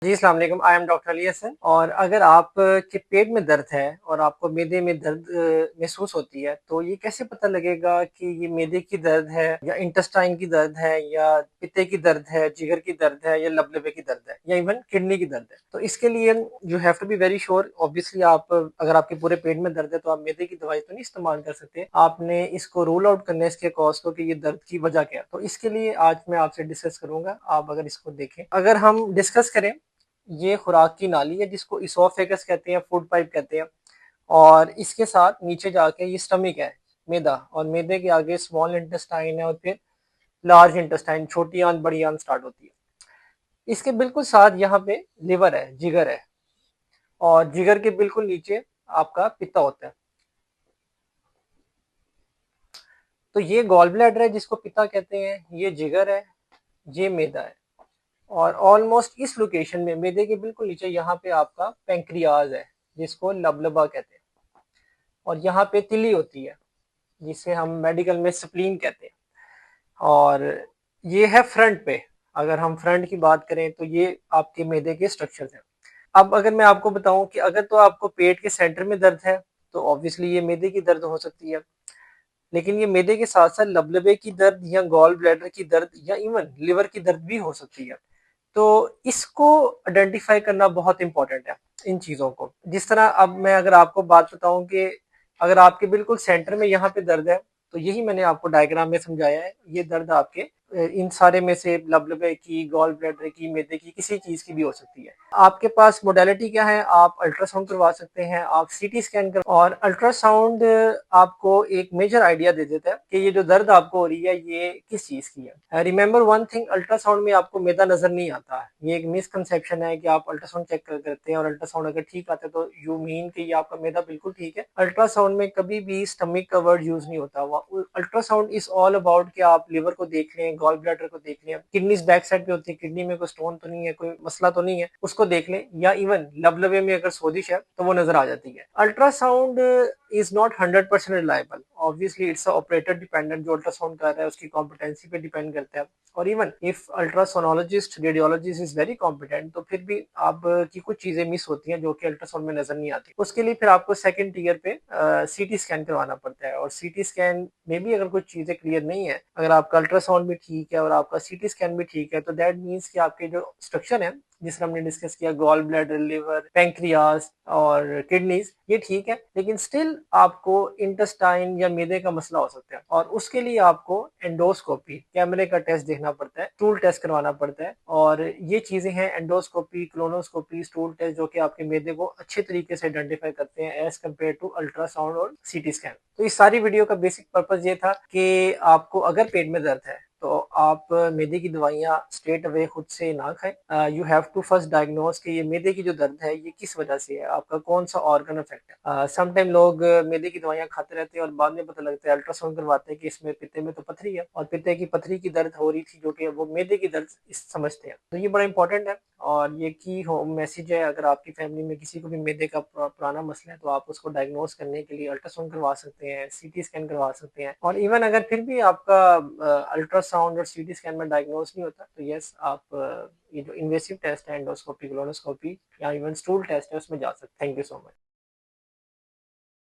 जी, अस्सलाम वालेकुम। I am doctor Ali Hasan. और अगर आप के पेट में दर्द है और आपको मैदे में दर्द महसूस होती है, तो ये कैसे पता लगेगा कि ये मैदे की दर्द है या इंटेस्टाइन की दर्द है या पित्ते की दर्द है, जिगर की दर्द है या लबलबे की दर्द है या इवन किडनी की दर्द है? तो इसके लिए you have to be very sure. Obviously आप अगर आपके पूरे पेट में दर्द है तो आप मैदे की दवाई तो नहीं इस्तेमाल कर सकते। आपने इसको रूल आउट करना है, इसके कॉज को, कि ये दर्द की वजह क्या है। तो इसके लिए आज मैं आपसे डिस्कस करूंगा। आप अगर इसको देखें, अगर हम डिस्कस करें, ये खुराक की नाली है जिसको इसोफेगस कहते हैं, फूड पाइप कहते हैं। और इसके साथ नीचे जाके ये स्टमक है, मैदा, और मैदे के आगे स्मॉल इंटेस्टाइन है और फिर लार्ज इंटेस्टाइन, छोटी आंत बड़ी आंत स्टार्ट होती है। इसके बिल्कुल साथ यहाँ पे लिवर है, जिगर है, और जिगर के बिल्कुल नीचे आपका पित्ता होता है। तो ये गॉल ब्लैडर है जिसको पित्ता कहते हैं, ये जिगर है, ये मैदा है। और ऑलमोस्ट इस लोकेशन में मैदे के बिल्कुल नीचे यहाँ पे आपका पेंक्रियाज है जिसको लबलबा कहते हैं। और यहाँ पे तिली होती है जिसे हम मेडिकल में स्प्लीन कहते हैं। और ये है फ्रंट पे। अगर हम फ्रंट की बात करें तो ये आपके मैदे के स्ट्रक्चर्स हैं। अब अगर मैं आपको बताऊं कि अगर तो आपको पेट के सेंटर में दर्द है तो ऑब्वियसली ये मैदे की दर्द हो सकती है। लेकिन ये मैदे के साथ साथ लबलबे की दर्द या गॉल ब्लैडर की दर्द या इवन लिवर की दर्द भी हो सकती है। तो इसको आइडेंटिफाई करना बहुत इंपॉर्टेंट है, इन चीजों को। जिस तरह अब मैं अगर आपको बात बताऊं कि अगर आपके बिल्कुल सेंटर में यहाँ पे दर्द है, तो यही मैंने आपको डायग्राम में समझाया है। ये दर्द आपके इन सारे में से लबलबे की, गॉल ब्लैडर की, मैदे की, किसी चीज की भी हो सकती है। आपके पास मोडेलिटी क्या है? आप अल्ट्रासाउंड करवा सकते हैं, आप सीटी स्कैन कर, और अल्ट्रासाउंड आपको एक मेजर आइडिया दे देता है कि ये जो दर्द आपको हो रही है ये किस चीज की है। रिमेंबर वन थिंग, अल्ट्रासाउंड में आपको मैदा नजर नहीं आता। ये एक मिसकंसेप्शन है कि आप अल्ट्रासाउंड चेक करते हैं और अल्ट्रासाउंड अगर ठीक आता है तो यू मीन कि ये आपका मैदा बिल्कुल ठीक है। अल्ट्रासाउंड में कभी भी स्टमक का वर्ड यूज नहीं होता। अल्ट्रासाउंड इज ऑल अबाउट कि आप लिवर को देख लें, गॉल ब्लैडर को देख लें, किडनीज बैक साइड पे होती है, किडनी में कोई स्टोन तो नहीं है, कोई मसला तो नहीं है, उसको देख लें, या इवन लबलबे में अगर सोजिश है तो वो नजर आ जाती है। Ultrasound is not 100% reliable. Obviously it's operator dependent. जो अल्ट्रासाउंड कर रहा है उसकी कॉम्पिटेंसी पे डिपेंड करता है। और even if ultrasonologist, radiologist is very competent, तो फिर भी आप की कुछ चीजें मिस होती हैं जो कि अल्ट्रासाउंड में नजर नहीं आती। उसके लिए फिर आपको सेकंड टीयर पे सीटी स्कैन करवाना पड़ता है। और सीटी स्कैन में भी अगर कुछ चीजें क्लियर नहीं है, अगर आपका अल्ट्रासाउंड भी ठीक है और आपका सीटी स्कैन भी ठीक है, तो दैट मीन्स कि आपके जो स्ट्रक्चर है जिस हमने डिस्कस किया, गॉल ब्लैडर, लिवर, पेंक्रियास और किडनीज, ये ठीक है, लेकिन स्टिल आपको इंटेस्टाइन या मैदे का मसला हो सकता है। और उसके लिए आपको एंडोस्कोपी, कैमरे का टेस्ट देखना पड़ता है, स्टूल टेस्ट करवाना पड़ता है। और ये चीजें हैं एंडोस्कोपी, क्लोनोस्कोपी, स्टूल टेस्ट, जो कि आपके मैदे को अच्छे तरीके से आइडेंटिफाई करते हैं एज कम्पेयर टू अल्ट्रासाउंड और सीटी स्कैन। तो इस सारी वीडियो का बेसिक पर्पज ये था कि आपको अगर पेट में दर्द है तो आप मैदे की दवाइयाँ स्ट्रेट अवे खुद से ना खाएं। You have to first diagnose कि ये मैदे की जो दर्द है ये किस वजह से है, आपका कौन सा ऑर्गन अफेक्ट है। समटाइम लोग मैदे की दवाइयाँ खाते रहते हैं और बाद में पता लगता है, अल्ट्रासाउंड करवाते हैं कि इसमें पित्ते में तो पथरी है, और पित्ते की पथरी की दर्द हो रही थी जो कि वो मैदे की दर्द समझते हैं। तो ये बड़ा इंपॉर्टेंट है। और ये की होम मैसेज है, अगर आपकी फैमिली में किसी को भी मैदे का पुराना मसला है तो आप उसको डायग्नोज करने के लिए अल्ट्रासाउंड करवा सकते हैं, सीटी स्कैन करवा सकते हैं। और इवन अगर फिर भी आपका अल्ट्रासाउंड और सीटी स्कैन में डायग्नोज नहीं होता तो यस, आप ये जो इन्वेसिव टेस्ट है, एंडोस्कोपी, कोलोनोस्कोपी या इवन स्टूल टेस्ट है, उसमें जा सकते हैं। Thank you so much.